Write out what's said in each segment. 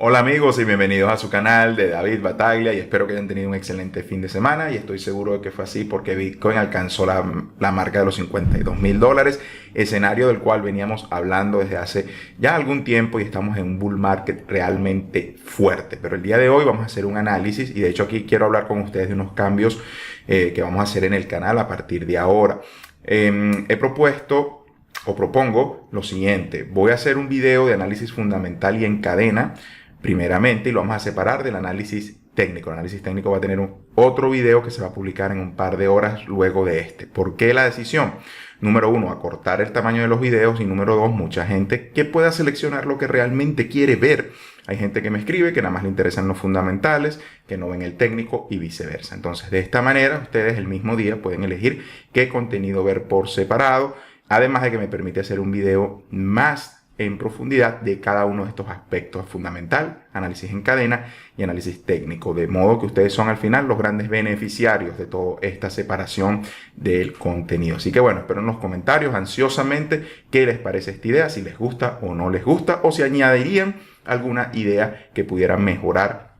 Hola amigos y bienvenidos a su canal de David Bataglia y espero que hayan tenido un excelente fin de semana y estoy seguro de que fue así porque Bitcoin alcanzó la marca de los $52,000, escenario del cual veníamos hablando desde hace ya algún tiempo y estamos en un bull market realmente fuerte. Pero el día de hoy vamos a hacer un análisis y de hecho aquí quiero hablar con ustedes de unos cambios que vamos a hacer en el canal a partir de ahora. He propuesto o propongo lo siguiente: voy a hacer un video de análisis fundamental y en cadena primeramente, y lo vamos a separar del análisis técnico. El análisis técnico va a tener otro video que se va a publicar en un par de horas luego de este. ¿Por qué la decisión? Número uno, acortar el tamaño de los videos, y número dos, mucha gente que pueda seleccionar lo que realmente quiere ver. Hay gente que me escribe que nada más le interesan los fundamentales, que no ven el técnico y viceversa. Entonces, de esta manera, ustedes el mismo día pueden elegir qué contenido ver por separado, además de que me permite hacer un video más en profundidad de cada uno de estos aspectos: fundamental, análisis en cadena y análisis técnico, de modo que ustedes son al final los grandes beneficiarios de toda esta separación del contenido. Así que bueno, espero en los comentarios ansiosamente qué les parece esta idea, si les gusta o no les gusta, o si añadirían alguna idea que pudiera mejorar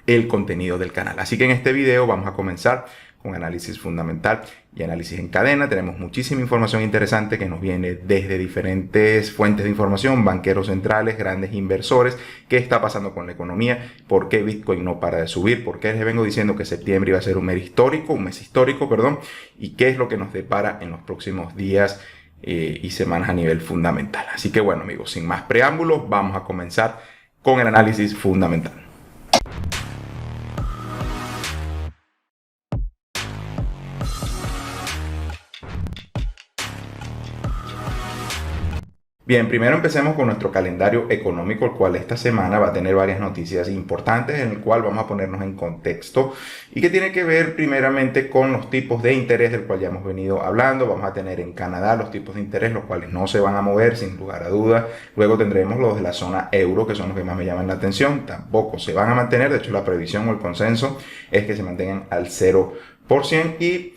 el contenido del canal. Así que en este video vamos a comenzar con análisis fundamental y análisis en cadena. Tenemos muchísima información interesante que nos viene desde diferentes fuentes de información, banqueros centrales, grandes inversores, qué está pasando con la economía, por qué Bitcoin no para de subir, por qué les vengo diciendo que septiembre iba a ser un mes histórico, y qué es lo que nos depara en los próximos días y semanas a nivel fundamental. Así que bueno amigos, sin más preámbulos, vamos a comenzar con el análisis fundamental. Bien, primero empecemos con nuestro calendario económico, el cual esta semana va a tener varias noticias importantes, en el cual vamos a ponernos en contexto y que tiene que ver primeramente con los tipos de interés del cual ya hemos venido hablando. Vamos a tener en Canadá los tipos de interés, los cuales no se van a mover sin lugar a dudas. Luego tendremos los de la zona euro, que son los que más me llaman la atención, tampoco se van a mantener. De hecho, la previsión o el consenso es que se mantengan al 0%, y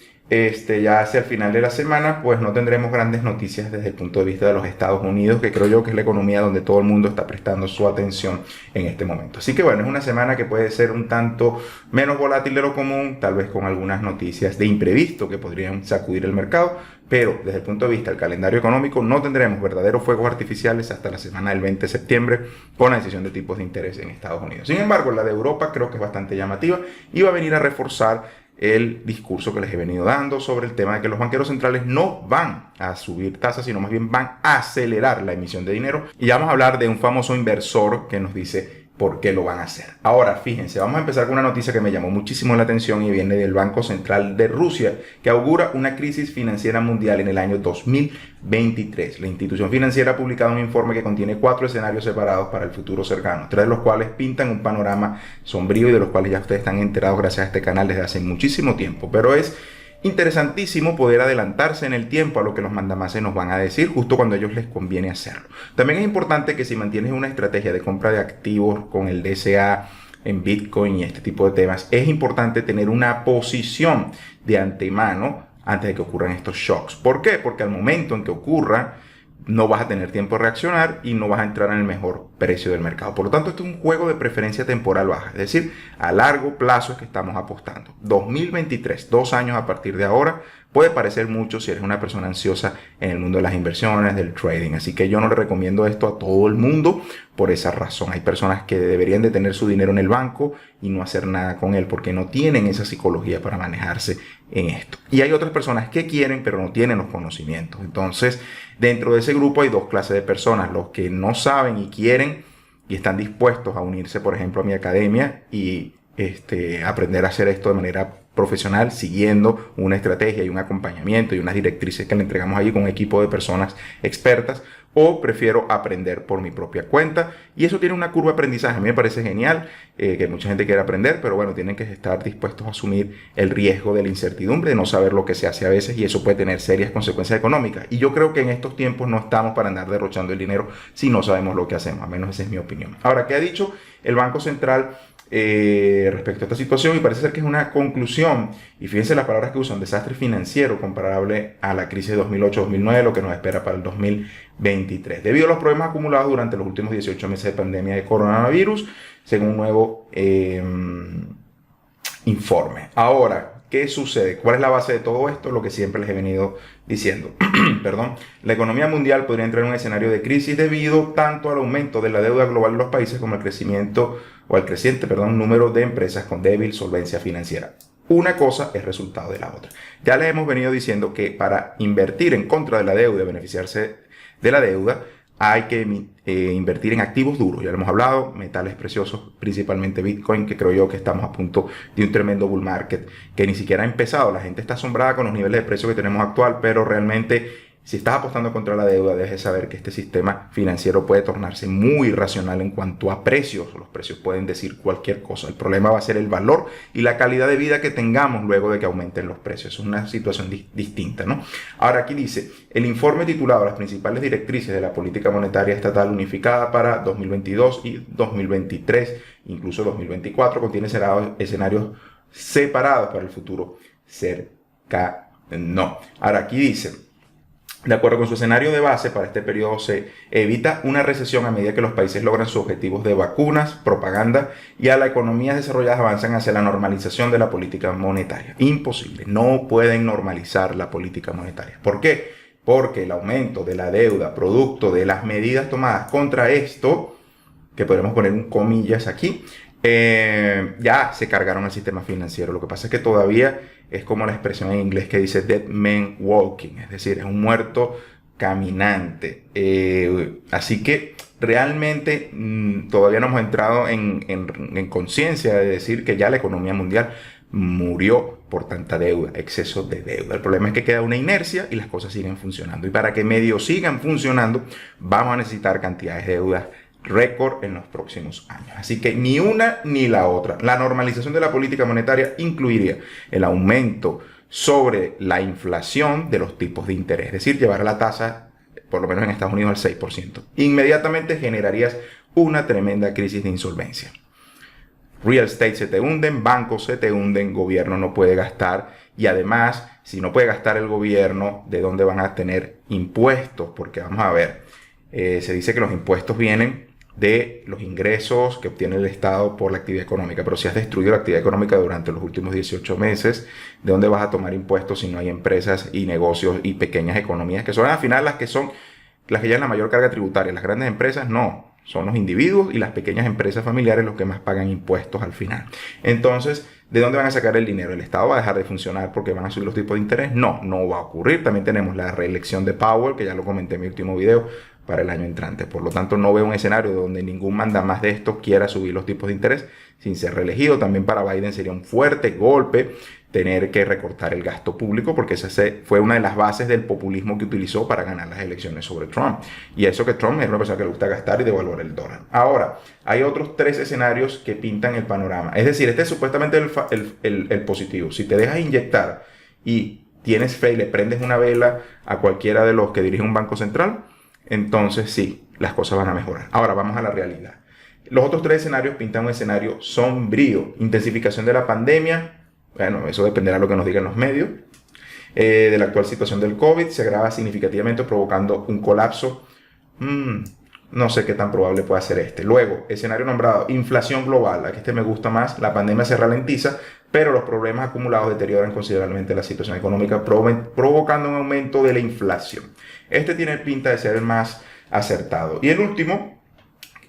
ya hacia el final de la semana pues no tendremos grandes noticias desde el punto de vista de los Estados Unidos, que creo yo que es la economía donde todo el mundo está prestando su atención en este momento. Así que bueno, es una semana que puede ser un tanto menos volátil de lo común, tal vez con algunas noticias de imprevisto que podrían sacudir el mercado, pero desde el punto de vista del calendario económico no tendremos verdaderos fuegos artificiales hasta la semana del 20 de septiembre con la decisión de tipos de interés en Estados Unidos. Sin embargo, la de Europa creo que es bastante llamativa y va a venir a reforzar el discurso que les he venido dando sobre el tema de que los banqueros centrales no van a subir tasas, sino más bien van a acelerar la emisión de dinero. Y ya vamos a hablar de un famoso inversor que nos dice por qué lo van a hacer. Ahora, fíjense, vamos a empezar con una noticia que me llamó muchísimo la atención y viene del Banco Central de Rusia, que augura una crisis financiera mundial en el año 2023. La institución financiera ha publicado un informe que contiene 4 escenarios separados para el futuro cercano, 3 de los cuales pintan un panorama sombrío y de los cuales ya ustedes están enterados gracias a este canal desde hace muchísimo tiempo. Pero es interesantísimo poder adelantarse en el tiempo a lo que los mandamases nos van a decir justo cuando a ellos les conviene hacerlo. También es importante que si mantienes una estrategia de compra de activos con el DCA en Bitcoin y este tipo de temas, es importante tener una posición de antemano antes de que ocurran estos shocks. ¿Por qué? Porque al momento en que ocurra, no vas a tener tiempo de reaccionar y no vas a entrar en el mejor precio del mercado. Por lo tanto, esto es un juego de preferencia temporal baja, es decir, a largo plazo es que estamos apostando. 2023, 2 años a partir de ahora, puede parecer mucho si eres una persona ansiosa en el mundo de las inversiones, del trading. Así que yo no le recomiendo esto a todo el mundo por esa razón. Hay personas que deberían de tener su dinero en el banco y no hacer nada con él porque no tienen esa psicología para manejarse en esto. Y hay otras personas que quieren pero no tienen los conocimientos. Entonces, dentro de ese grupo hay 2 clases de personas: los que no saben y quieren y están dispuestos a unirse, por ejemplo, a mi academia y aprender a hacer esto de manera profesional, siguiendo una estrategia y un acompañamiento y unas directrices que le entregamos allí con un equipo de personas expertas, o prefiero aprender por mi propia cuenta. Y eso tiene una curva de aprendizaje. A mí me parece genial que mucha gente quiera aprender, pero bueno, tienen que estar dispuestos a asumir el riesgo de la incertidumbre, de no saber lo que se hace a veces, y eso puede tener serias consecuencias económicas. Y yo creo que en estos tiempos no estamos para andar derrochando el dinero si no sabemos lo que hacemos, al menos esa es mi opinión. Ahora, ¿qué ha dicho el Banco Central respecto a esta situación y parece ser que es una conclusión. Y fíjense las palabras que usan: desastre financiero comparable a la crisis de 2008-2009, lo que nos espera para el 2023, debido a los problemas acumulados durante los últimos 18 meses de pandemia de coronavirus, según un nuevo informe. Ahora, ¿qué sucede? ¿Cuál es la base de todo esto? Lo que siempre les he venido diciendo. Perdón. La economía mundial podría entrar en un escenario de crisis debido tanto al aumento de la deuda global de los países como al crecimiento o al creciente, número de empresas con débil solvencia financiera. Una cosa es resultado de la otra. Ya les hemos venido diciendo que para invertir en contra de la deuda y beneficiarse de la deuda, hay que invertir en activos duros. Ya lo hemos hablado: metales preciosos, principalmente Bitcoin, que creo yo que estamos a punto de un tremendo bull market que ni siquiera ha empezado. La gente está asombrada con los niveles de precio que tenemos actual, pero realmente, si estás apostando contra la deuda, debes saber que este sistema financiero puede tornarse muy irracional en cuanto a precios. Los precios pueden decir cualquier cosa. El problema va a ser el valor y la calidad de vida que tengamos luego de que aumenten los precios. Es una situación distinta, ¿no? Ahora, aquí dice: el informe titulado Las principales directrices de la política monetaria estatal unificada para 2022 y 2023, incluso 2024, contiene escenarios separados para el futuro cercano. Ahora, aquí dice: de acuerdo con su escenario de base, para este periodo se evita una recesión a medida que los países logran sus objetivos de vacunas, propaganda y a las economías desarrolladas avanzan hacia la normalización de la política monetaria. Imposible, no pueden normalizar la política monetaria. ¿Por qué? Porque el aumento de la deuda, producto de las medidas tomadas contra esto, que podemos poner un comillas aquí, ya se cargaron el sistema financiero. Lo que pasa es que todavía es como la expresión en inglés que dice dead man walking, es decir, es un muerto caminante. Así que realmente todavía no hemos entrado en conciencia de decir que ya la economía mundial murió por tanta deuda, exceso de deuda. El problema es que queda una inercia y las cosas siguen funcionando. Y para que medio sigan funcionando, vamos a necesitar cantidades de deudas récord en los próximos años. Así que ni una ni la otra. La normalización de la política monetaria incluiría el aumento sobre la inflación de los tipos de interés, es decir, llevar la tasa, por lo menos en Estados Unidos, al 6%. Inmediatamente generarías una tremenda crisis de insolvencia. Real estate se te hunden, bancos se te hunden, gobierno no puede gastar, y además, si no puede gastar el gobierno, ¿de dónde van a tener impuestos? Porque vamos a ver, se dice que los impuestos vienen de los ingresos que obtiene el Estado por la actividad económica. Pero si has destruido la actividad económica durante los últimos 18 meses, ¿de dónde vas a tomar impuestos si no hay empresas y negocios y pequeñas economías, que son al final las que llevan la mayor carga tributaria? Las grandes empresas no, son los individuos y las pequeñas empresas familiares los que más pagan impuestos al final. Entonces, ¿de dónde van a sacar el dinero? ¿El Estado va a dejar de funcionar porque van a subir los tipos de interés? No, no va a ocurrir. También tenemos la reelección de Powell, que ya lo comenté en mi último video, para el año entrante. Por lo tanto, no veo un escenario donde ningún mandamás de esto quiera subir los tipos de interés sin ser reelegido. También para Biden sería un fuerte golpe tener que recortar el gasto público, porque esa fue una de las bases del populismo que utilizó para ganar las elecciones sobre Trump. Y eso que Trump es una persona que le gusta gastar y devaluar el dólar. Ahora, hay otros 3 escenarios que pintan el panorama. Es decir, este es supuestamente el positivo. Si te dejas inyectar y tienes fe y le prendes una vela a cualquiera de los que dirigen un banco central, entonces sí, las cosas van a mejorar. Ahora vamos a la realidad. Los otros 3 escenarios pintan un escenario sombrío. Intensificación de la pandemia. Bueno, eso dependerá de lo que nos digan los medios. De la actual situación del COVID se agrava significativamente, provocando un colapso. No sé qué tan probable puede ser este. Luego, escenario nombrado: inflación global. Aquí me gusta más. La pandemia se ralentiza, pero los problemas acumulados deterioran considerablemente la situación económica, provocando un aumento de la inflación. Este tiene pinta de ser el más acertado. Y el último,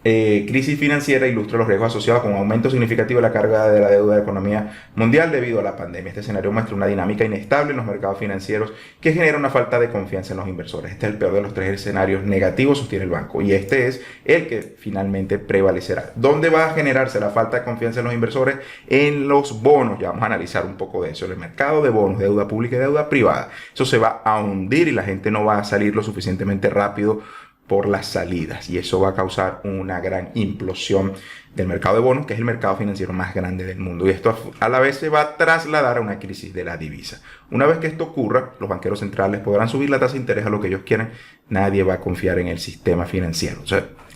crisis financiera, ilustra los riesgos asociados con un aumento significativo de la carga de la deuda de la economía mundial debido a la pandemia. Este escenario muestra una dinámica inestable en los mercados financieros que genera una falta de confianza en los inversores. Este es el peor de los 3 escenarios negativos, sostiene el banco, y este es el que finalmente prevalecerá. ¿Dónde va a generarse la falta de confianza en los inversores? En los bonos. Ya vamos a analizar un poco de eso. En el mercado de bonos, deuda pública y deuda privada. Eso se va a hundir y la gente no va a salir lo suficientemente rápido por las salidas, y eso va a causar una gran implosión del mercado de bonos, que es el mercado financiero más grande del mundo, y esto a la vez se va a trasladar a una crisis de la divisa. Una vez que esto ocurra, los banqueros centrales podrán subir la tasa de interés a lo que ellos quieran. Nadie va a confiar en el sistema financiero.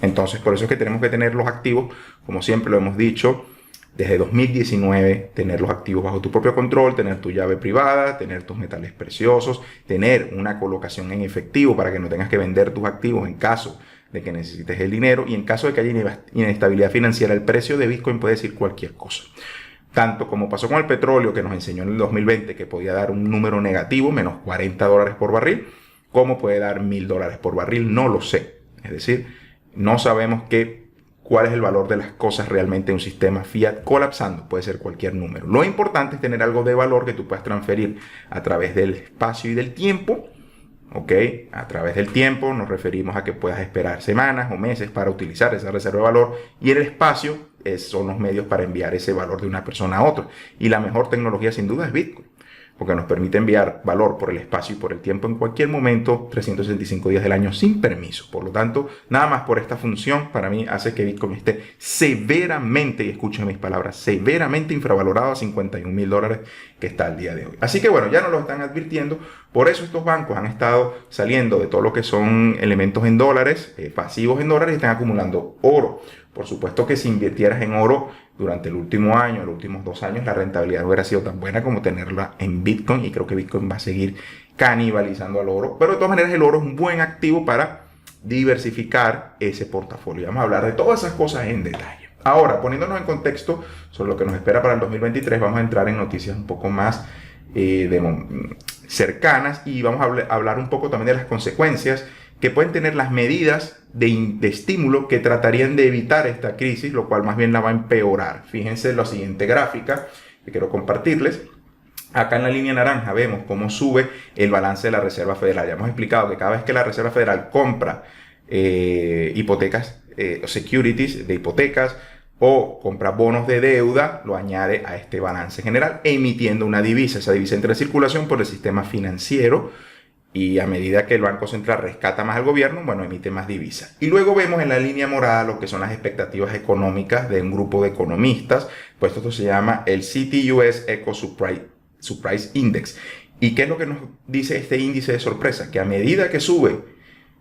Entonces, por eso es que tenemos que tener los activos, como siempre lo hemos dicho, desde 2019 tener los activos bajo tu propio control, tener tu llave privada, tener tus metales preciosos, tener una colocación en efectivo para que no tengas que vender tus activos en caso de que necesites el dinero, y en caso de que haya inestabilidad financiera, el precio de Bitcoin puede decir cualquier cosa. Tanto como pasó con el petróleo, que nos enseñó en el 2020 que podía dar un número negativo, menos $40 por barril, como puede dar $1,000 por barril, no lo sé. Es decir, no sabemos cuál es el valor de las cosas realmente en un sistema fiat colapsando. Puede ser cualquier número. Lo importante es tener algo de valor que tú puedas transferir a través del espacio y del tiempo. ¿Ok? A través del tiempo nos referimos a que puedas esperar semanas o meses para utilizar esa reserva de valor, y el espacio son los medios para enviar ese valor de una persona a otra. Y la mejor tecnología sin duda es Bitcoin, porque nos permite enviar valor por el espacio y por el tiempo en cualquier momento, 365 días del año sin permiso. Por lo tanto, nada más por esta función, para mí hace que Bitcoin esté severamente, y escuchen mis palabras, severamente infravalorado a $51,000 que está al día de hoy. Así que bueno, ya nos lo están advirtiendo. Por eso estos bancos han estado saliendo de todo lo que son elementos en dólares, pasivos en dólares, y están acumulando oro. Por supuesto que si invirtieras en oro durante el último año, los últimos 2 años, la rentabilidad no hubiera sido tan buena como tenerla en Bitcoin, y creo que Bitcoin va a seguir canibalizando al oro. Pero de todas maneras, el oro es un buen activo para diversificar ese portafolio. Vamos a hablar de todas esas cosas en detalle. Ahora, poniéndonos en contexto sobre lo que nos espera para el 2023, vamos a entrar en noticias un poco más cercanas, y vamos a hablar un poco también de las consecuencias que pueden tener las medidas de estímulo que tratarían de evitar esta crisis, lo cual más bien la va a empeorar. Fíjense en la siguiente gráfica que quiero compartirles. Acá en la línea naranja vemos cómo sube el balance de la Reserva Federal. Ya hemos explicado que cada vez que la Reserva Federal compra hipotecas, securities de hipotecas, o compra bonos de deuda, lo añade a este balance general, emitiendo una divisa. Esa divisa entra en circulación por el sistema financiero, y a medida que el Banco Central rescata más al gobierno, bueno, emite más divisas. Y luego vemos en la línea morada lo que son las expectativas económicas de un grupo de economistas, pues esto se llama el CTUS Eco Surprise Index. ¿Y qué es lo que nos dice este índice de sorpresa? Que a medida que sube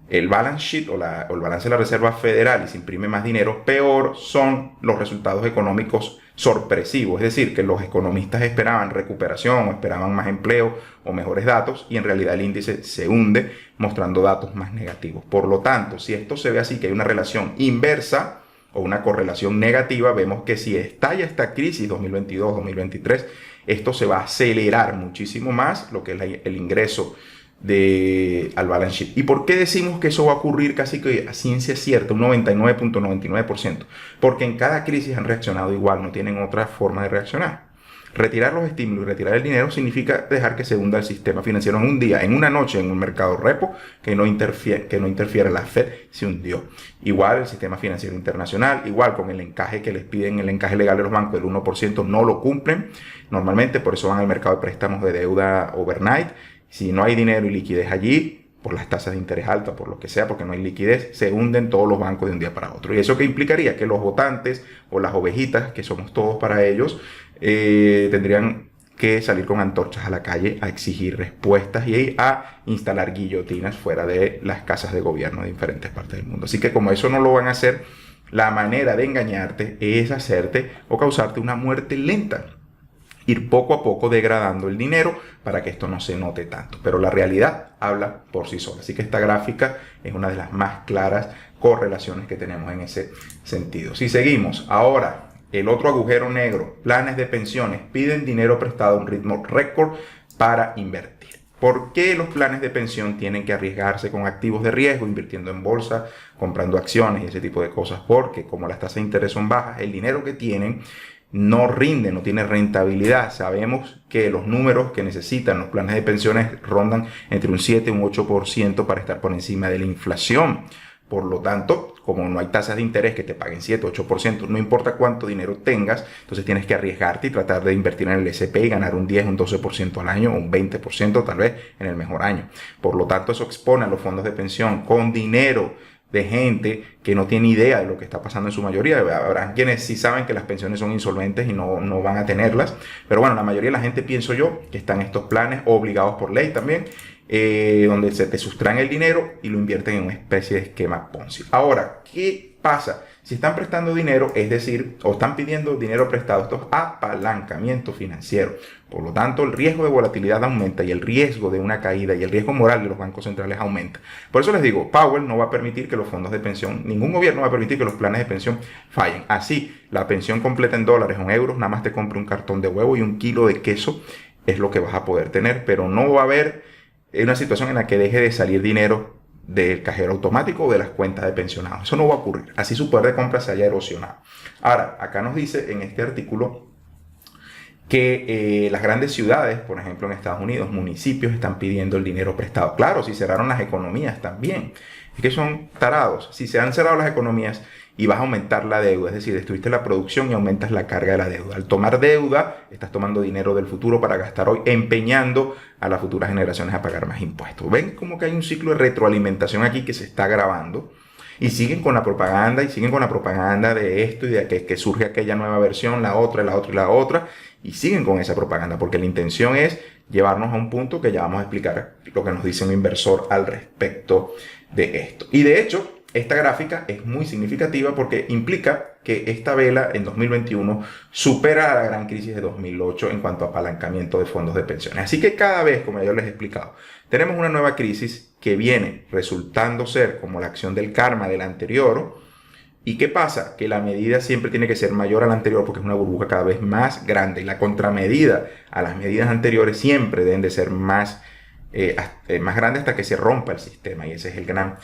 el balance sheet o el balance de la Reserva Federal y se imprime más dinero, peor son los resultados económicos sorpresivos. Es decir, que los economistas esperaban recuperación o esperaban más empleo o mejores datos, y en realidad el índice se hunde mostrando datos más negativos. Por lo tanto, si esto se ve así, que hay una relación inversa o una correlación negativa, vemos que si estalla esta crisis 2022-2023, esto se va a acelerar muchísimo más lo que es el ingreso al balance sheet. ¿Y por qué decimos que eso va a ocurrir casi que a ciencia cierta, un 99.99%? Porque en cada crisis han reaccionado igual, no tienen otra forma de reaccionar. Retirar los estímulos y retirar el dinero significa dejar que se hunda el sistema financiero en un día, en una noche, en un mercado repo que no interfiere la Fed, se hundió. Igual el sistema financiero internacional, igual con el encaje que les piden, el encaje legal de los bancos del 1%, no lo cumplen normalmente, por eso van al mercado de préstamos de deuda overnight. Si no hay dinero y liquidez allí, por las tasas de interés altas, por lo que sea, porque no hay liquidez, se hunden todos los bancos de un día para otro. ¿Y eso qué implicaría? Que los votantes o las ovejitas, que somos todos para ellos, tendrían que salir con antorchas a la calle a exigir respuestas y a instalar guillotinas fuera de las casas de gobierno de diferentes partes del mundo. Así que como eso no lo van a hacer, la manera de engañarte es hacerte o causarte una muerte lenta. Ir poco a poco degradando el dinero para que esto no se note tanto. Pero la realidad habla por sí sola. Así que esta gráfica es una de las más claras correlaciones que tenemos en ese sentido. Si seguimos, ahora el otro agujero negro, planes de pensiones piden dinero prestado a un ritmo récord para invertir. ¿Por qué los planes de pensión tienen que arriesgarse con activos de riesgo, invirtiendo en bolsa, comprando acciones y ese tipo de cosas? Porque como las tasas de interés son bajas, el dinero que tienen no rinde, no tiene rentabilidad. Sabemos que los números que necesitan los planes de pensiones rondan entre un 7 y un 8% para estar por encima de la inflación. Por lo tanto, como no hay tasas de interés que te paguen 7, 8%, no importa cuánto dinero tengas, entonces tienes que arriesgarte y tratar de invertir en el S&P y ganar un 10, un 12% al año, o un 20% tal vez en el mejor año. Por lo tanto, eso expone a los fondos de pensión con dinero de gente que no tiene idea de lo que está pasando en su mayoría. Habrá quienes sí saben que las pensiones son insolventes y no van a tenerlas, pero bueno, la mayoría de la gente, pienso yo, que están en estos planes obligados por ley también, donde se te sustraen el dinero y lo invierten en una especie de esquema Ponzi. Ahora, ¿qué pasa? Si están prestando dinero, es decir, o están pidiendo dinero prestado, esto es apalancamiento financiero. Por lo tanto, el riesgo de volatilidad aumenta y el riesgo de una caída y el riesgo moral de los bancos centrales aumenta. Por eso les digo, Powell no va a permitir que los fondos de pensión, ningún gobierno va a permitir que los planes de pensión fallen. Así, la pensión completa en dólares o en euros, nada más te compre un cartón de huevo y un kilo de queso, es lo que vas a poder tener, pero no va a haber una situación en la que deje de salir dinero del cajero automático o de las cuentas de pensionados. Eso no va a ocurrir. Así su poder de compra se haya erosionado. Ahora, acá nos dice en este artículo que las grandes ciudades, por ejemplo en Estados Unidos, municipios están pidiendo el dinero prestado. Claro, si cerraron las economías también. Es que son tarados. Si se han cerrado las economías y vas a aumentar la deuda, es decir, destruiste la producción y aumentas la carga de la deuda. Al tomar deuda, estás tomando dinero del futuro para gastar hoy, empeñando a las futuras generaciones a pagar más impuestos. ¿Ven como que hay un ciclo de retroalimentación aquí que se está grabando? Y siguen con la propaganda, y siguen con la propaganda de esto y de que surge aquella nueva versión, la otra, la otra y la otra, y siguen con esa propaganda, porque la intención es llevarnos a un punto que ya vamos a explicar lo que nos dice un inversor al respecto de esto. Y de hecho, esta gráfica es muy significativa porque implica que esta vela en 2021 supera a la gran crisis de 2008 en cuanto a apalancamiento de fondos de pensiones. Así que cada vez, como yo les he explicado, tenemos una nueva crisis que viene resultando ser como la acción del karma de la anterior. ¿Y qué pasa? Que la medida siempre tiene que ser mayor a la anterior porque es una burbuja cada vez más grande. Y la contramedida a las medidas anteriores siempre deben de ser más grande hasta que se rompa el sistema. Y ese es el gran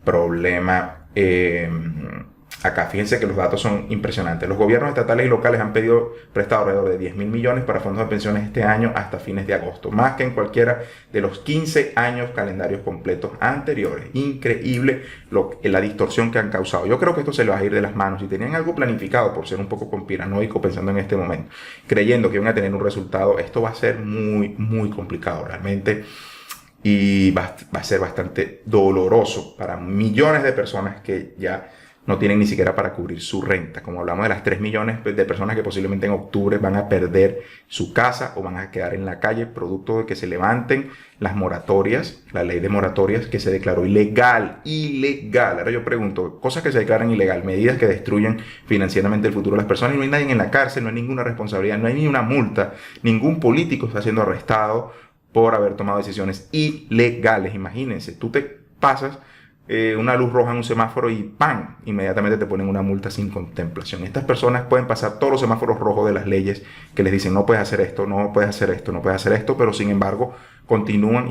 problema acá. Fíjense que los datos son impresionantes. Los gobiernos estatales y locales han pedido prestado alrededor de 10 mil millones para fondos de pensiones este año hasta fines de agosto, más que en cualquiera de los 15 años calendarios completos anteriores. Increíble la distorsión que han causado. Yo creo que esto se les va a ir de las manos. Si tenían algo planificado, por ser un poco conspiranoico pensando en este momento, creyendo que iban a tener un resultado, esto va a ser muy complicado realmente. Y va a ser bastante doloroso para millones de personas que ya no tienen ni siquiera para cubrir su renta. Como hablamos de las 3 millones de personas que posiblemente en octubre van a perder su casa o van a quedar en la calle producto de que se levanten las moratorias, la ley de moratorias que se declaró ilegal. Ahora yo pregunto, cosas que se declaran ilegal, medidas que destruyen financieramente el futuro de las personas y no hay nadie en la cárcel, no hay ninguna responsabilidad, no hay ni una multa, ningún político está siendo arrestado por haber tomado decisiones ilegales. Imagínense, tú te pasas una luz roja en un semáforo y ¡pam! Inmediatamente te ponen una multa sin contemplación. Estas personas pueden pasar todos los semáforos rojos de las leyes que les dicen no puedes hacer esto, no puedes hacer esto, no puedes hacer esto, pero sin embargo continúan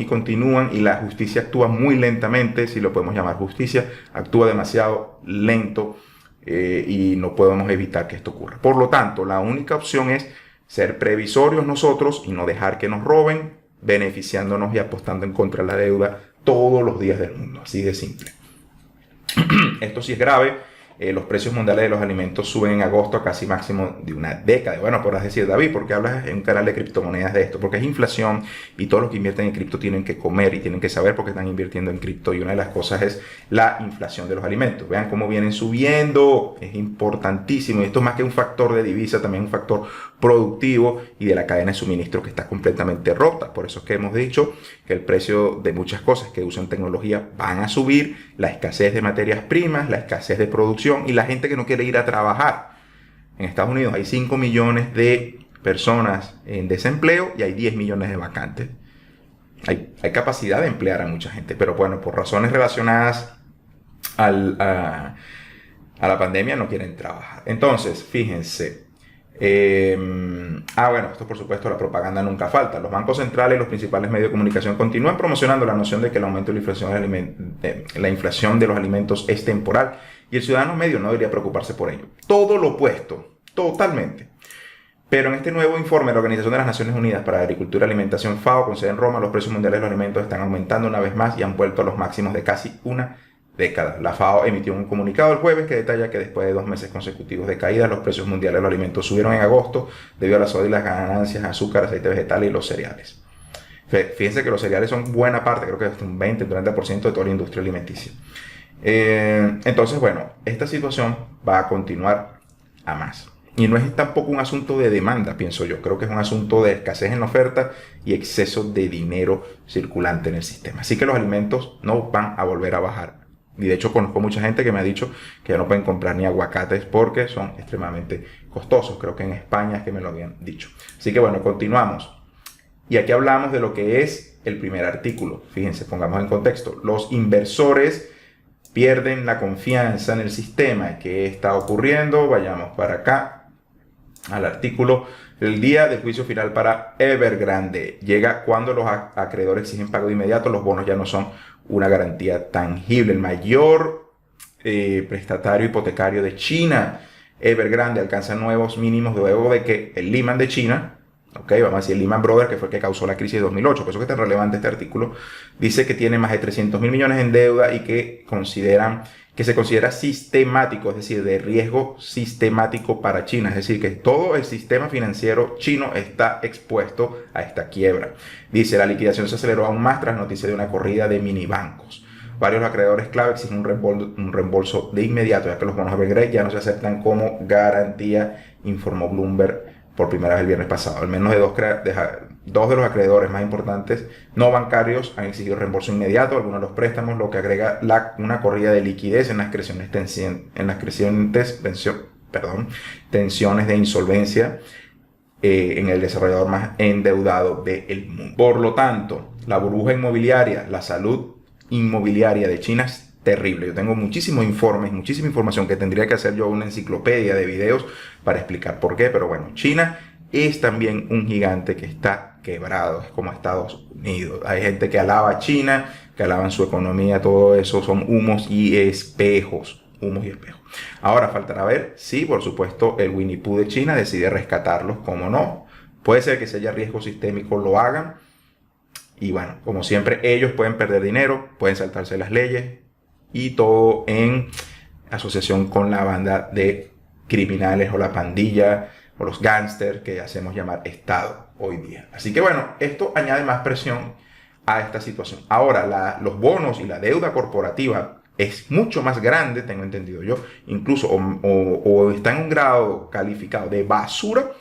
y la justicia actúa muy lentamente, si lo podemos llamar justicia, actúa demasiado lento y no podemos evitar que esto ocurra. Por lo tanto, la única opción es ser previsorios nosotros y no dejar que nos roben, beneficiándonos y apostando en contra de la deuda todos los días del mundo, así de simple. Esto sí es grave. Los precios mundiales de los alimentos suben en agosto a casi máximo de una década. Bueno, podrás decir, David, ¿por qué hablas en un canal de criptomonedas de esto? Porque es inflación y todos los que invierten en cripto tienen que comer y tienen que saber por qué están invirtiendo en cripto. Y una de las cosas es la inflación de los alimentos. Vean cómo vienen subiendo. Es importantísimo. Y esto es más que un factor de divisa, también un factor productivo y de la cadena de suministro que está completamente rota. Por eso es que hemos dicho que el precio de muchas cosas que usan tecnología van a subir, la escasez de materias primas, la escasez de producción y la gente que no quiere ir a trabajar. En Estados Unidos hay 5 millones de personas en desempleo y hay 10 millones de vacantes. Hay capacidad de emplear a mucha gente, pero bueno, por razones relacionadas a la pandemia no quieren trabajar. Entonces, fíjense. Bueno, esto por supuesto la propaganda nunca falta. Los bancos centrales y los principales medios de comunicación continúan promocionando la noción de que el aumento de la inflación de los alimentos es temporal y el ciudadano medio no debería preocuparse por ello. Todo lo opuesto, totalmente. Pero en este nuevo informe de la Organización de las Naciones Unidas para la Agricultura y Alimentación, FAO, con sede en Roma, los precios mundiales de los alimentos están aumentando una vez más y han vuelto a los máximos de casi una década. La FAO emitió un comunicado el jueves que detalla que después de 2 meses consecutivos de caída, los precios mundiales de los alimentos subieron en agosto debido a la soja y las ganancias, azúcar, aceite vegetal y los cereales. Fíjense que los cereales son buena parte, creo que es un 20-30% de toda la industria alimenticia. Entonces, bueno, esta situación va a continuar a más. Y no es tampoco un asunto de demanda, pienso yo. Creo que es un asunto de escasez en la oferta y exceso de dinero circulante en el sistema. Así que los alimentos no van a volver a bajar Y de hecho conozco mucha gente que me ha dicho que ya no pueden comprar ni aguacates porque son extremadamente costosos. Creo que en España es que me lo habían dicho. Así que bueno, continuamos. Y aquí hablamos de lo que es el primer artículo. Fíjense, pongamos en contexto. Los inversores pierden la confianza en el sistema. ¿Qué está ocurriendo? Vayamos para acá al artículo. El día del juicio final para Evergrande llega cuando los acreedores exigen pago de inmediato. Los bonos ya no son una garantía tangible. El mayor prestatario hipotecario de China, Evergrande, alcanza nuevos mínimos luego de que el Lehman de China, vamos a decir el Lehman Brothers, que fue el que causó la crisis de 2008, por eso que es tan relevante este artículo, dice que tiene más de 300 mil millones en deuda y que se considera sistemático, es decir, de riesgo sistemático para China, es decir, que todo el sistema financiero chino está expuesto a esta quiebra. Dice, la liquidación se aceleró aún más tras noticia de una corrida de minibancos. Varios acreedores clave exigen un reembolso de inmediato, ya que los bonos Evergrande ya no se aceptan como garantía, informó Bloomberg por primera vez el viernes pasado. Al menos dos de los acreedores más importantes no bancarios han exigido reembolso inmediato de algunos de los préstamos, lo que agrega una corrida de liquidez en las crecientes tensiones de insolvencia en el desarrollador más endeudado del mundo. Por lo tanto, la burbuja inmobiliaria, la salud inmobiliaria de China es terrible. Yo tengo muchísimos informes, muchísima información que tendría que hacer yo una enciclopedia de videos para explicar por qué. Pero bueno, China es también un gigante que está quebrado. Es como Estados Unidos. Hay gente que alaba a China, que alaban su economía. Todo eso son humos y espejos. Humos y espejos. Ahora faltará ver si, por supuesto, el Winnie Pooh de China decide rescatarlos. Como no. Puede ser que si haya riesgo sistémico lo hagan. Y bueno, como siempre, ellos pueden perder dinero, pueden saltarse las leyes. Y todo en asociación con la banda de criminales o la pandilla o los gángsters que hacemos llamar Estado hoy día. Así que bueno, esto añade más presión a esta situación. Ahora, los bonos y la deuda corporativa es mucho más grande, tengo entendido yo, incluso o está en un grado calificado de basura,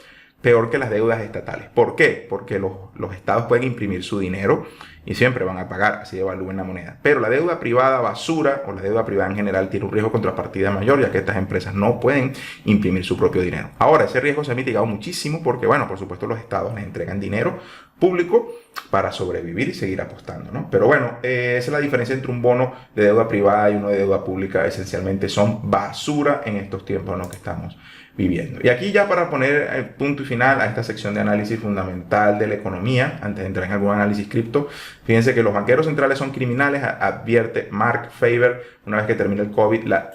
peor que las deudas estatales. ¿Por qué? Porque los estados pueden imprimir su dinero y siempre van a pagar, así devalúen la moneda. Pero la deuda privada basura o la deuda privada en general tiene un riesgo de contrapartida mayor, ya que estas empresas no pueden imprimir su propio dinero. Ahora, ese riesgo se ha mitigado muchísimo porque, bueno, por supuesto los estados les entregan dinero público para sobrevivir y seguir apostando, ¿no? Pero bueno, esa es la diferencia entre un bono de deuda privada y uno de deuda pública. Esencialmente son basura en estos tiempos en los que estamos viviendo. Y aquí ya para poner el punto y final a esta sección de análisis fundamental de la economía, antes de entrar en algún análisis cripto, fíjense que los banqueros centrales son criminales, advierte Mark Faber. Una vez que termine el COVID, las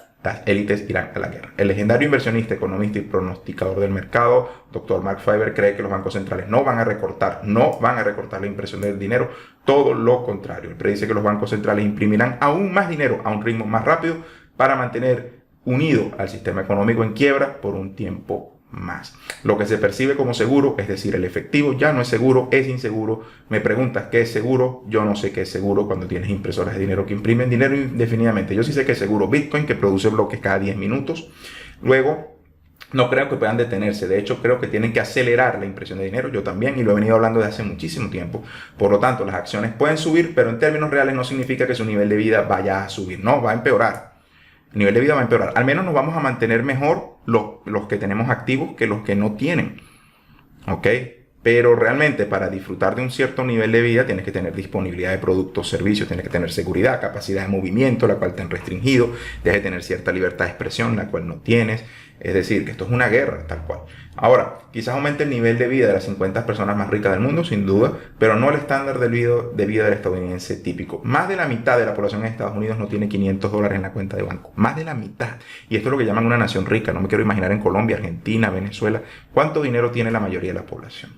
élites irán a la guerra. El legendario inversionista, economista y pronosticador del mercado, Dr. Mark Faber, cree que los bancos centrales no van a recortar la impresión del dinero, todo lo contrario. Él predice que los bancos centrales imprimirán aún más dinero a un ritmo más rápido para mantener unido al sistema económico en quiebra por un tiempo más. Lo que se percibe como seguro, es decir, el efectivo ya no es seguro, es inseguro. Me preguntas qué es seguro, yo no sé qué es seguro cuando tienes impresoras de dinero que imprimen dinero indefinidamente. Yo sí sé que es seguro Bitcoin, que produce bloques cada 10 minutos. Luego, no creo que puedan detenerse. De hecho, creo que tienen que acelerar la impresión de dinero. Yo también, y lo he venido hablando desde hace muchísimo tiempo. Por lo tanto, las acciones pueden subir, pero en términos reales no significa que su nivel de vida vaya a subir. No, va a empeorar. El nivel de vida va a empeorar. Al menos nos vamos a mantener mejor los que tenemos activos que los que no tienen. ¿Ok? Pero realmente para disfrutar de un cierto nivel de vida tienes que tener disponibilidad de productos, servicios, tienes que tener seguridad, capacidad de movimiento, la cual te han restringido, debes tener cierta libertad de expresión, la cual no tienes. Es decir, que esto es una guerra, tal cual. Ahora, quizás aumente el nivel de vida de las 50 personas más ricas del mundo, sin duda, pero no el estándar de vida del estadounidense típico. Más de la mitad de la población en Estados Unidos no tiene $500 en la cuenta de banco. Más de la mitad. Y esto es lo que llaman una nación rica. No me quiero imaginar en Colombia, Argentina, Venezuela, cuánto dinero tiene la mayoría de la población.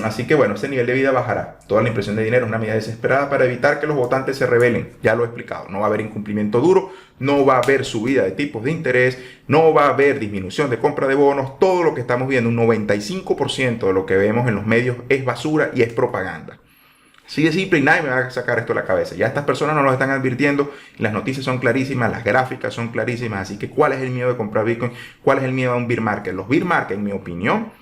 Así que bueno, ese nivel de vida bajará. Toda la impresión de dinero es una medida desesperada para evitar que los votantes se rebelen. Ya lo he explicado. No va a haber incumplimiento duro, no va a haber subida de tipos de interés, no va a haber disminución de compra de bonos. Todo lo que estamos viendo, un 95% de lo que vemos en los medios es basura y es propaganda. Así de simple, y nadie me va a sacar esto de la cabeza. Ya estas personas nos lo están advirtiendo y las noticias son clarísimas, las gráficas son clarísimas. Así que ¿cuál es el miedo de comprar Bitcoin? ¿Cuál es el miedo a un bear market? Los bear market, en mi opinión,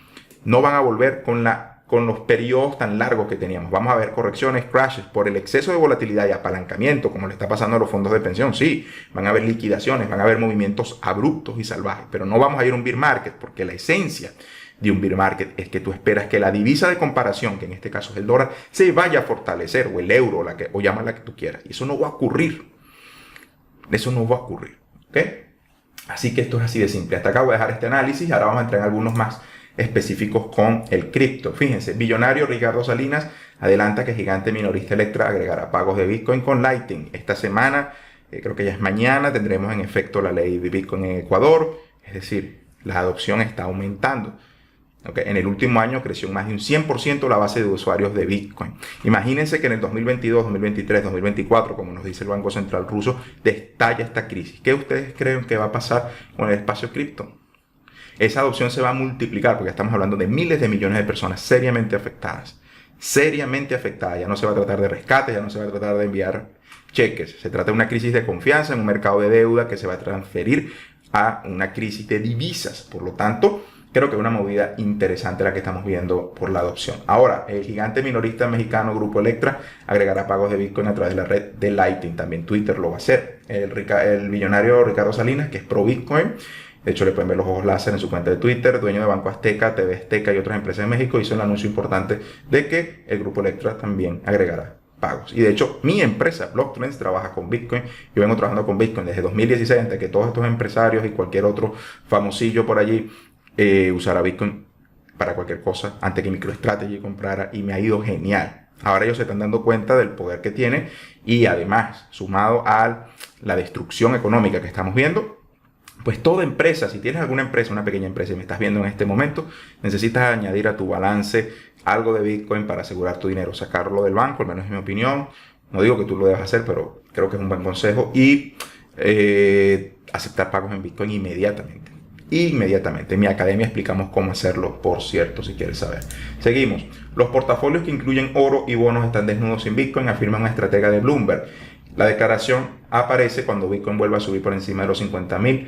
no van a volver con con los periodos tan largos que teníamos. Vamos a ver correcciones, crashes, por el exceso de volatilidad y apalancamiento, como le está pasando a los fondos de pensión. Sí, van a haber liquidaciones, van a haber movimientos abruptos y salvajes, pero no vamos a ir a un bear market, porque la esencia de un bear market es que tú esperas que la divisa de comparación, que en este caso es el dólar, se vaya a fortalecer, o el euro, o llama la que tú quieras. Y eso no va a ocurrir. Eso no va a ocurrir. ¿Ok? Así que esto es así de simple. Hasta acá voy a dejar este análisis. Ahora vamos a entrar en algunos más específicos con el cripto. Fíjense, billonario Ricardo Salinas adelanta que gigante minorista Electra agregará pagos de Bitcoin con Lightning. Esta semana, creo que ya es mañana, tendremos en efecto la ley de Bitcoin en Ecuador. Es decir, la adopción está aumentando. Okay. En el último año creció más de un 100% la base de usuarios de Bitcoin. Imagínense que en el 2022, 2023, 2024, como nos dice el Banco Central ruso, destalla esta crisis. ¿Qué ustedes creen que va a pasar con el espacio cripto? Esa adopción se va a multiplicar porque estamos hablando de miles de millones de personas seriamente afectadas. Seriamente afectadas. Ya no se va a tratar de rescate, ya no se va a tratar de enviar cheques. Se trata de una crisis de confianza en un mercado de deuda que se va a transferir a una crisis de divisas. Por lo tanto, creo que es una movida interesante la que estamos viendo por la adopción. Ahora, el gigante minorista mexicano Grupo Electra agregará pagos de Bitcoin a través de la red de Lightning. También Twitter lo va a hacer. El billonario Ricardo Salinas, que es pro Bitcoin, de hecho le pueden ver los ojos láser en su cuenta de Twitter, dueño de Banco Azteca, TV Azteca y otras empresas en México, hizo el anuncio importante de que el Grupo Electra también agregará pagos. Y de hecho, mi empresa, Blocktrends, trabaja con Bitcoin. Yo vengo trabajando con Bitcoin desde 2016, antes que todos estos empresarios y cualquier otro famosillo por allí usara Bitcoin para cualquier cosa, antes que MicroStrategy comprara, y me ha ido genial. Ahora ellos se están dando cuenta del poder que tiene y además, sumado a la destrucción económica que estamos viendo, pues toda empresa, si tienes alguna empresa, una pequeña empresa y me estás viendo en este momento, necesitas añadir a tu balance algo de Bitcoin para asegurar tu dinero, sacarlo del banco, al menos en mi opinión. No digo que tú lo debas hacer, pero creo que es un buen consejo. Y aceptar pagos en Bitcoin inmediatamente. Inmediatamente. En mi academia explicamos cómo hacerlo, por cierto, si quieres saber. Seguimos. Los portafolios que incluyen oro y bonos están desnudos sin Bitcoin, afirma una estratega de Bloomberg. La declaración aparece cuando Bitcoin vuelva a subir por encima de los $50,000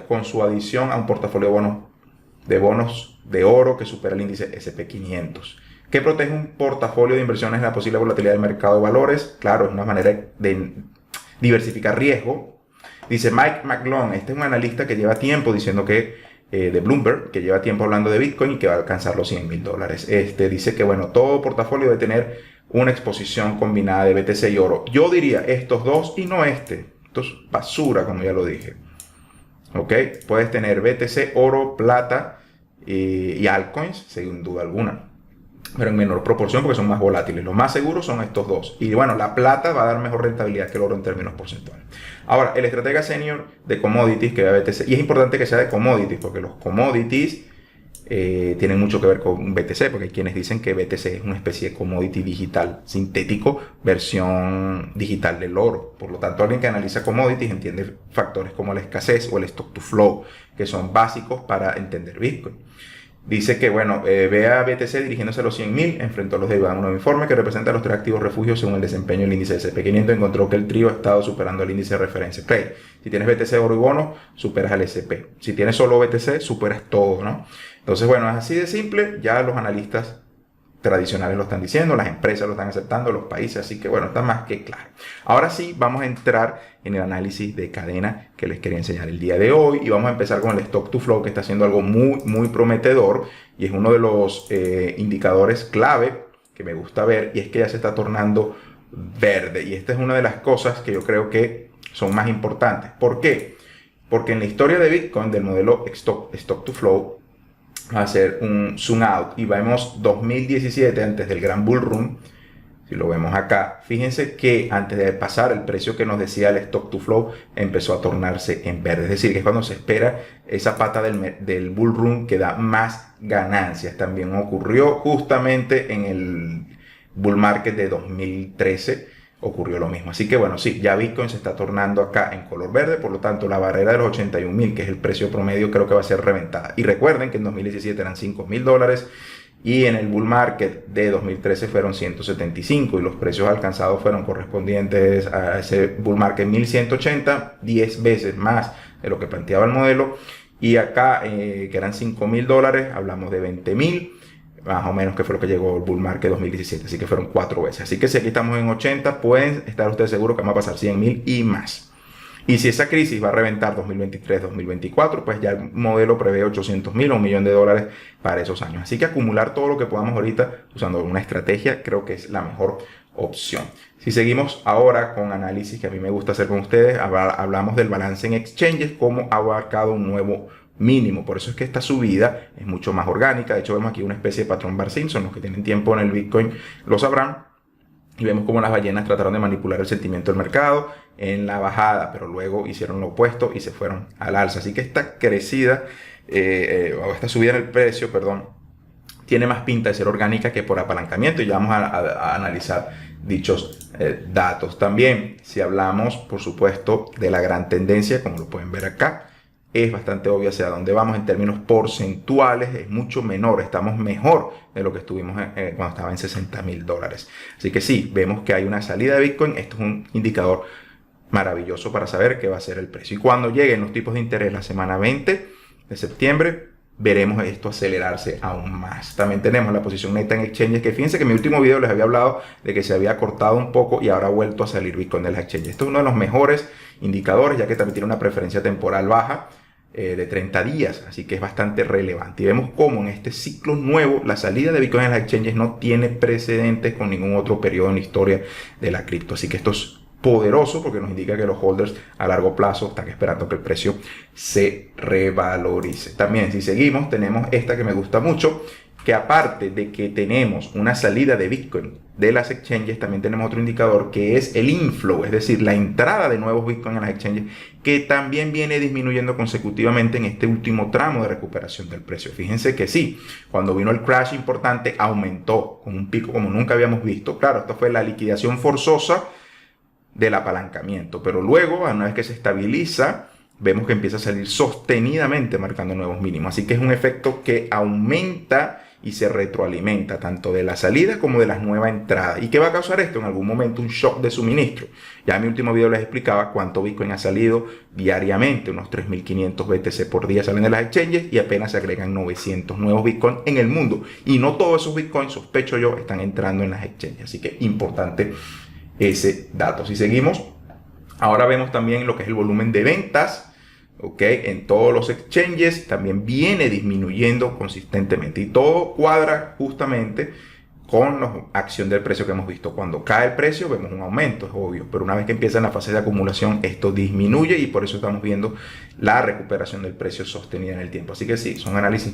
con su adición a un portafolio de bonos de oro que supera el índice SP500. ¿Qué protege un portafolio de inversiones de la posible volatilidad del mercado de valores? Claro, es una manera de diversificar riesgo. Dice Mike McClone, este es un analista que lleva tiempo diciendo que, de Bloomberg, que lleva tiempo hablando de Bitcoin y que va a alcanzar los $100,000. Dice que, bueno, todo portafolio debe tener una exposición combinada de BTC y oro. Yo diría estos dos y no este. Esto es basura, como ya lo dije. ¿Ok? Puedes tener BTC, oro, plata y altcoins, sin duda alguna, pero en menor proporción porque son más volátiles. Los más seguros son estos dos. Y bueno, la plata va a dar mejor rentabilidad que el oro en términos porcentuales. Ahora, el estratega senior de commodities que ve BTC, y es importante que sea de commodities, porque los commodities tienen mucho que ver con BTC, porque hay quienes dicen que BTC es una especie de commodity digital sintético, versión digital del oro. Por lo tanto, alguien que analiza commodities entiende factores como la escasez o el stock to flow, que son básicos para entender Bitcoin. Dice que, bueno, ve a BTC dirigiéndose a los 100,000, enfrentó a los derivados de un nuevo informe que representa los tres activos refugios según el desempeño del índice SP500. Encontró que el trío ha estado superando el índice de referencia. Okay. Si tienes BTC, oro y bono, superas al SP. Si tienes solo BTC, superas todo, ¿no? Entonces, bueno, es así de simple. Ya los analistas tradicionales lo están diciendo, las empresas lo están aceptando, los países, así que bueno, está más que claro. Ahora sí, vamos a entrar en el análisis de cadena que les quería enseñar el día de hoy y vamos a empezar con el stock to flow, que está haciendo algo muy prometedor y es uno de los indicadores clave que me gusta ver, y es que ya se está tornando verde, y esta es una de las cosas que yo creo que son más importantes. ¿Por qué? Porque en la historia de Bitcoin, del modelo stock to flow, va a hacer un zoom out y vemos 2017 antes del gran bull run. Si lo vemos acá, fíjense que antes de pasar el precio que nos decía el stock to flow empezó a tornarse en verde, es decir, que es cuando se espera esa pata del bull run que da más ganancias. También ocurrió justamente en el bull market de 2013, ocurrió lo mismo. Así que bueno, sí, ya Bitcoin se está tornando acá en color verde, por lo tanto la barrera de los 81,000, que es el precio promedio, creo que va a ser reventada. Y recuerden que en 2017 eran $5,000 y en el bull market de 2013 fueron 175 y los precios alcanzados fueron correspondientes a ese bull market 1180, 10 veces más de lo que planteaba el modelo. Y acá, que eran $5,000, hablamos de 20,000. más o menos, que fue lo que llegó el bull market 2017, así que fueron 4 veces. Así que si aquí estamos en 80, pueden estar ustedes seguros que vamos a pasar 100.000 y más. Y si esa crisis va a reventar 2023-2024, pues ya el modelo prevé 800.000 o $1.000.000 para esos años. Así que acumular todo lo que podamos ahorita usando una estrategia creo que es la mejor opción. Si seguimos ahora con análisis que a mí me gusta hacer con ustedes, hablamos del balance en exchanges, cómo ha abarcado un nuevo mínimo. Por eso es que esta subida es mucho más orgánica. De hecho, vemos aquí una especie de patrón Bar-Simpson. Los que tienen tiempo en el Bitcoin lo sabrán. Y vemos cómo las ballenas trataron de manipular el sentimiento del mercado en la bajada, pero luego hicieron lo opuesto y se fueron al alza. Así que esta crecida, o esta subida en el precio, perdón, tiene más pinta de ser orgánica que por apalancamiento. Y ya vamos a analizar dichos datos. También, si hablamos, por supuesto, de la gran tendencia, como lo pueden ver acá, es bastante obvio hacia dónde vamos en términos porcentuales, es mucho menor, estamos mejor de lo que estuvimos cuando estaba en $60.000. Así que sí, vemos que hay una salida de Bitcoin. Esto es un indicador maravilloso para saber qué va a ser el precio. Y cuando lleguen los tipos de interés la semana 20 de septiembre, veremos esto acelerarse aún más. También tenemos la posición neta en exchanges, que fíjense que en mi último video les había hablado de que se había cortado un poco y ahora ha vuelto a salir Bitcoin de las exchanges. Esto es uno de los mejores indicadores, ya que también tiene una preferencia temporal baja de 30 días, así que es bastante relevante. Y vemos cómo en este ciclo nuevo la salida de Bitcoin en las exchanges no tiene precedentes con ningún otro periodo en la historia de la cripto. Así que esto es poderoso porque nos indica que los holders a largo plazo están esperando que el precio se revalorice. También, si seguimos, tenemos esta que me gusta mucho, que aparte de que tenemos una salida de Bitcoin de las exchanges, también tenemos otro indicador que es el inflow, es decir, la entrada de nuevos Bitcoin en las exchanges, que también viene disminuyendo consecutivamente en este último tramo de recuperación del precio. Fíjense que sí, cuando vino el crash importante, aumentó con un pico como nunca habíamos visto. Claro, esto fue la liquidación forzosa del apalancamiento, pero luego, una vez que se estabiliza, vemos que empieza a salir sostenidamente marcando nuevos mínimos. Así que es un efecto que aumenta y se retroalimenta tanto de la salida como de las nuevas entradas. ¿Y qué va a causar esto? En algún momento un shock de suministro. Ya en mi último video les explicaba cuánto Bitcoin ha salido diariamente. Unos 3.500 BTC por día salen de las exchanges y apenas se agregan 900 nuevos Bitcoin en el mundo. Y no todos esos Bitcoin, sospecho yo, están entrando en las exchanges. Así que importante ese dato. Si seguimos, ahora vemos también lo que es el volumen de ventas. En todos los exchanges también viene disminuyendo consistentemente y todo cuadra justamente con la acción del precio que hemos visto. Cuando cae el precio vemos un aumento, es obvio, pero una vez que empieza en la fase de acumulación esto disminuye y por eso estamos viendo la recuperación del precio sostenida en el tiempo. Así que sí, son análisis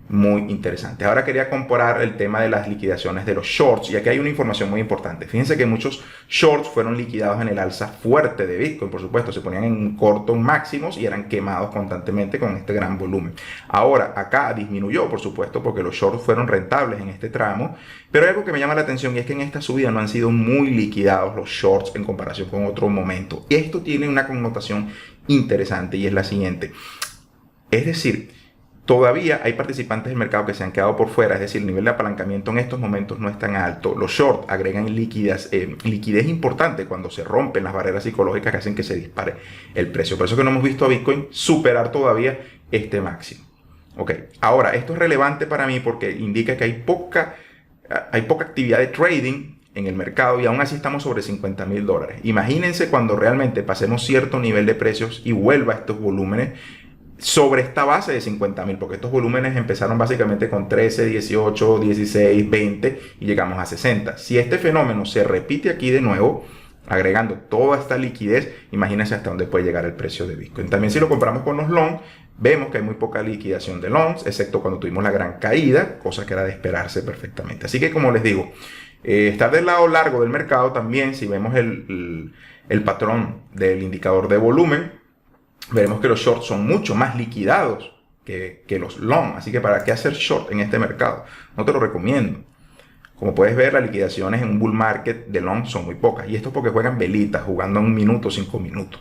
muy interesantes. Ahora quería comparar el tema de las liquidaciones de los shorts, y aquí hay una información muy importante. Fíjense que muchos shorts fueron liquidados en el alza fuerte de Bitcoin, por supuesto, se ponían en cortos máximos y eran quemados constantemente con este gran volumen. Ahora acá disminuyó, por supuesto, porque los shorts fueron rentables en este tramo, pero hay algo que me llama la atención y es que en esta subida no han sido muy liquidados los shorts en comparación con otro momento. Esto tiene una connotación interesante y es la siguiente. Es decir, todavía hay participantes del mercado que se han quedado por fuera, es decir, el nivel de apalancamiento en estos momentos no es tan alto. Los shorts agregan liquidez importante cuando se rompen las barreras psicológicas que hacen que se dispare el precio. Por eso que no hemos visto a Bitcoin superar todavía este máximo. Ahora, esto es relevante para mí porque indica que hay poca actividad de trading en el mercado y aún así estamos sobre $50.000. Imagínense cuando realmente pasemos cierto nivel de precios y vuelva a estos volúmenes sobre esta base de 50.000, porque estos volúmenes empezaron básicamente con 13, 18, 16, 20 y llegamos a 60. Si este fenómeno se repite aquí de nuevo, agregando toda esta liquidez, imagínense hasta dónde puede llegar el precio de Bitcoin. También si lo comparamos con los long, vemos que hay muy poca liquidación de longs, excepto cuando tuvimos la gran caída, cosa que era de esperarse perfectamente. Así que como les digo, estar del lado largo del mercado también, si vemos el patrón del indicador de volumen, veremos que los shorts son mucho más liquidados que los long. Así que ¿para qué hacer short en este mercado? No te lo recomiendo. Como puedes ver, las liquidaciones en un bull market de long son muy pocas. Y esto es porque juegan velitas, jugando 1 minuto, 5 minutos.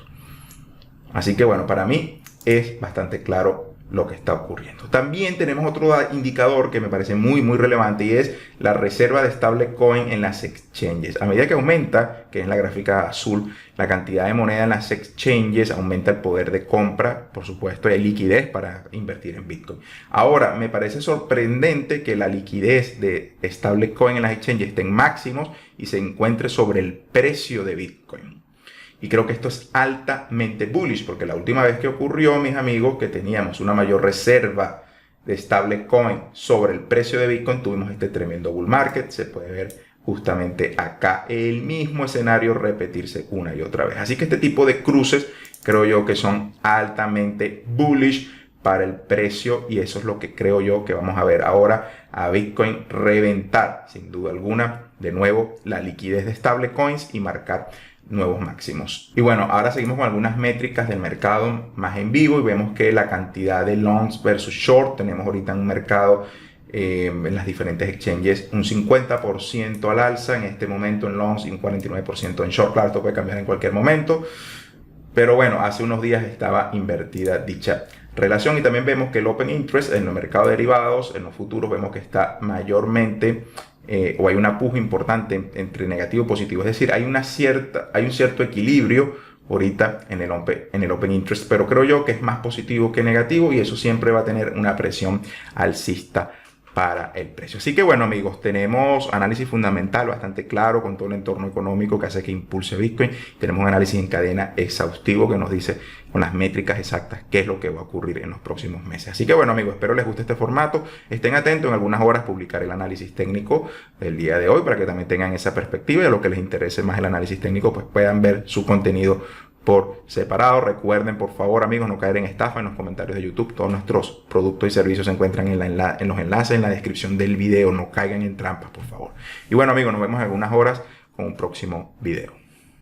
Así que bueno, para mí es bastante claro lo que está ocurriendo. También tenemos otro indicador que me parece muy relevante, y es la reserva de stablecoin en las exchanges. A medida que aumenta, que es la gráfica azul, la cantidad de moneda en las exchanges, aumenta el poder de compra, por supuesto, y hay liquidez para invertir en Bitcoin. Ahora, me parece sorprendente que la liquidez de stablecoin en las exchanges esté en máximos y se encuentre sobre el precio de Bitcoin. Y creo que esto es altamente bullish, porque la última vez que ocurrió, mis amigos, que teníamos una mayor reserva de stablecoin sobre el precio de Bitcoin, tuvimos este tremendo bull market. Se puede ver justamente acá el mismo escenario repetirse una y otra vez. Así que este tipo de cruces creo yo que son altamente bullish para el precio, y eso es lo que creo yo que vamos a ver ahora a Bitcoin reventar, sin duda alguna, de nuevo la liquidez de stablecoins y marcar nuevos máximos. Y bueno, ahora seguimos con algunas métricas del mercado más en vivo y vemos que la cantidad de longs versus short, tenemos ahorita en un mercado en las diferentes exchanges un 50% al alza en este momento en longs y un 49% en short. Claro, esto puede cambiar en cualquier momento, pero bueno, hace unos días estaba invertida dicha relación. Y también vemos que el open interest en el mercado de derivados, en los futuros, vemos que está mayormente o hay una puja importante entre negativo y positivo. Es decir, hay un cierto equilibrio ahorita en el open interest, pero creo yo que es más positivo que negativo, y eso siempre va a tener una presión alcista para el precio. Así que bueno, amigos, tenemos análisis fundamental bastante claro con todo el entorno económico que hace que impulse Bitcoin. Tenemos un análisis en cadena exhaustivo que nos dice con las métricas exactas qué es lo que va a ocurrir en los próximos meses. Así que bueno, amigos, espero les guste este formato. Estén atentos, en algunas horas publicaré el análisis técnico del día de hoy para que también tengan esa perspectiva, y a lo que les interese más el análisis técnico pues puedan ver su contenido por separado. Recuerden, por favor, amigos, no caer en estafa en los comentarios de YouTube. Todos nuestros productos y servicios se encuentran en los enlaces en la descripción del video. No caigan en trampas, por favor. Y bueno, amigos, nos vemos en algunas horas con un próximo video.